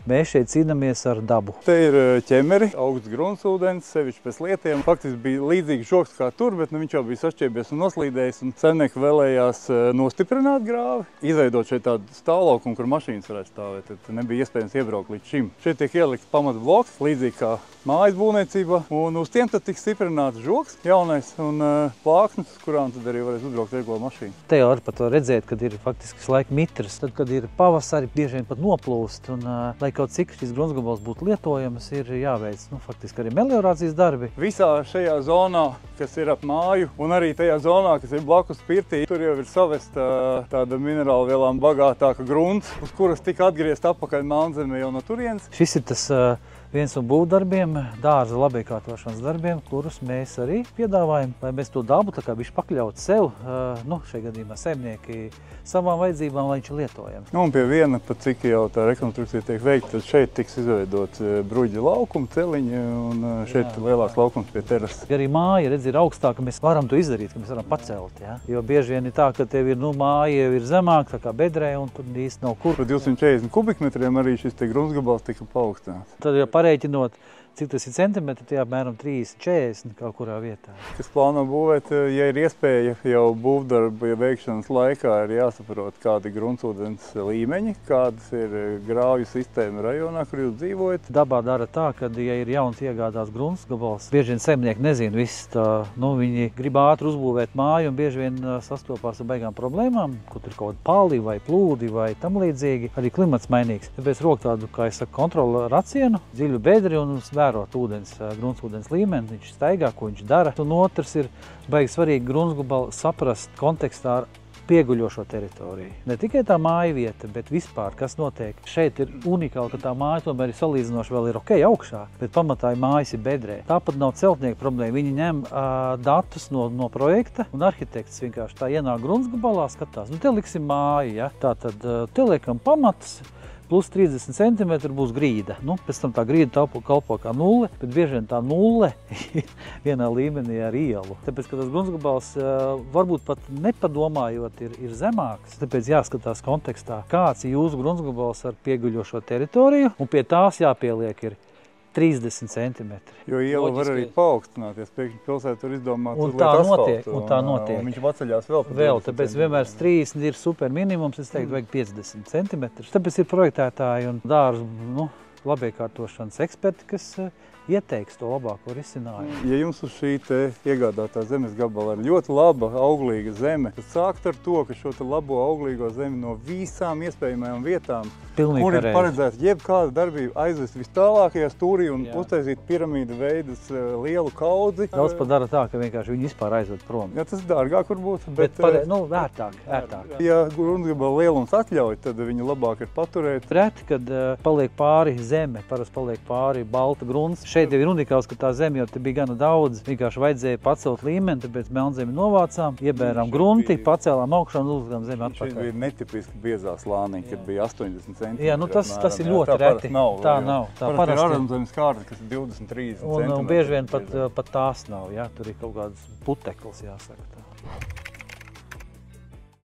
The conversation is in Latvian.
mēs šeit cīnāmies ar dabu. Te ir ķemeri, augsts gruntsūdens, sevišķi pēc lietiem. Faktiski bija līdzīgs žoks kā tur, bet viņš jau bija sašķiebies un noslīdējis. Un saimnieki vēlējās nostiprināt grāvi, izveidot šeit tādu stāvlaukumu, kur mašīnas varētu stāvēt. Tad nebija iespējams iebraukt līdz šim. Šeit tiek ielikts pamatbloks, līdzīgi kā mājas būvniecībā. Un uz tiem tad tiks stiprināts žoks jaunais un plāksnes, kurām tad arī varēs uzbraukt vieglo mašīnu. Te jau var pat redzēt, kad ir faktiski laika mitras. Tad, kad ir pavasari, bieži vien pat noplūst. Un, lai kaut cik šis gruntsgabals būtu lietojams, ir jāveic faktiski arī meliorācijas darbi. Visā šajā zonā, kas ir ap māju, un arī tajā zonā, kas ir blakus pirtī, tur jau ir savesta tāda minerālu vielām bagātāka grunts, uz kuras tika atgriezt atpakaļ Melnzeme jau no turienes. Šis ir tas viens no būvdarbiem, dārza labiekārtošanas darbiem, kurus mēs arī piedāvājam, lai mēs to dabu tā kā bišķi pakļaut sev, šajā gadījumā saimnieki savām vajadzībām, lai viņš ir lietojams. Un pie viena, pat cik jau tā rekonstrukcija tiek veikta, tad šeit tiks izveidot bruģi laukuma celiņi un šeit lielāks laukums pie terases. Arī māja, redz, ir augstāka, mēs varam to izdarīt, ka mēs varam pacelt, ja? Jo bieži vien ir tā, ka tev ir, māja ir zemāk, tā kā bedrē, un tur īsti nav kur. Par 240 kubikmetriem arī šis te gruntsgabals tika paaugstināts. Tad jau pareiķinot, cik tas ir centimetri, tie apmēram 30-40 kaut kurā vietā. Kas plāno būvēt, ja ir iespēja jau būvdarba veikšanas laikā, ir jāsaprot, kādi gruntsūdens līmeņi, kādas ir grāvju sistēma rajonā, kur jūs dzīvojat. Dabā dara tā, ka, ja ir jauns iegādās gruntsgabals, bieži vien saimnieki nezina viss tā, viņi grib ātri uzbūvēt māju un bieži vien sastopās ar baigām problēmām, kur tur kaut kādi pali vai plūdi vai tam līdzīgi. Arī klimats mainīgs. Tāpēc rok tādu, kā es saku, kontrola racienu, dziļu bedri un vērot gruntsūdens līmeni, viņš staigā, ko viņš dara. Un otrs ir baigi svarīgi gruntsgabalu saprast kontekstā ar pieguļošo teritoriju. Ne tikai tā māja vieta, bet vispār, kas notiek. Šeit ir unikāli, ka tā māja tomēr ir salīdzinoši vēl ir augšā, bet pamatā mājas ir bedrē. Tāpat nav celtnieku problēma. Viņi ņem datus no projekta, un arhitekts vienkārši tā ienāk gruntsgabalā, skatās. Te liksim māju, ja? Tātad te liekam pamatus, plus 30 cm būs grīda. Pēc tam tā grīda kalpo kā nulle, bet bieži vien tā nulle ir vienā līmenī ar ielu. Tāpēc, ka tas gruntsgabals varbūt pat nepadomājot ir zemāks, tāpēc jāskatās kontekstā, kāds ir jūsu gruntsgabals ar pieguļošo teritoriju, un pie tās jāpieliek ir 30 cm. Jo iela var arī paaugstināties, pēkšņi pilsēta tur izdomāt un uzliet asfaltu. Un tā notiek. Un viņš paceļās vēl. Tāpēc vienmēr 30 ir super minimums, es teiktu, vajag 50 cm. Tāpēc ir projektētāji un dārzu labiekārtošanas eksperti, kas ieteiks to labāko risinājumu. Ja jums uz šī te iegādātā zemes gabala ir ļoti laba, auglīga zeme, tad sākt ar to, ka šo te labo auglīgo zemi no visām iespējamajām vietām, kur ir paredzēts jebkāda darbība, aizvest vis tālākajā stūrī un uztaisīt piramīda veidas lielu kaudzi. Daudz pat dara tā, ka vienkārši viņi vispār aizved prom. Jā, tas dārgāk varbūt, bet vērtāk. Ja gruntsgabala lielums atļauj, tad viņu labāk ir paturēt. Reti, kad paliek pāri zeme, parasti paliek pāri balta grunts. Šeit jau ir unikāls, ka tā zeme jau te bija gana daudz. Vienkārši vajadzēja pacelt līmeni, tāpēc Melnzemi novācām, iebērām grunti, pacēlām augšā un uzlikām zemi atpakaļ. Šeit bija netipiski biezā slāniņa, kad bija 80 cm. Jā, tas ir ļoti reti. Tā nav. Tā parasti ir aramzemes kārta, kas ir 20-30 cm. Un bieži vien pat tās nav, jā, tur ir kaut kādas puteklis, jāsaka tā.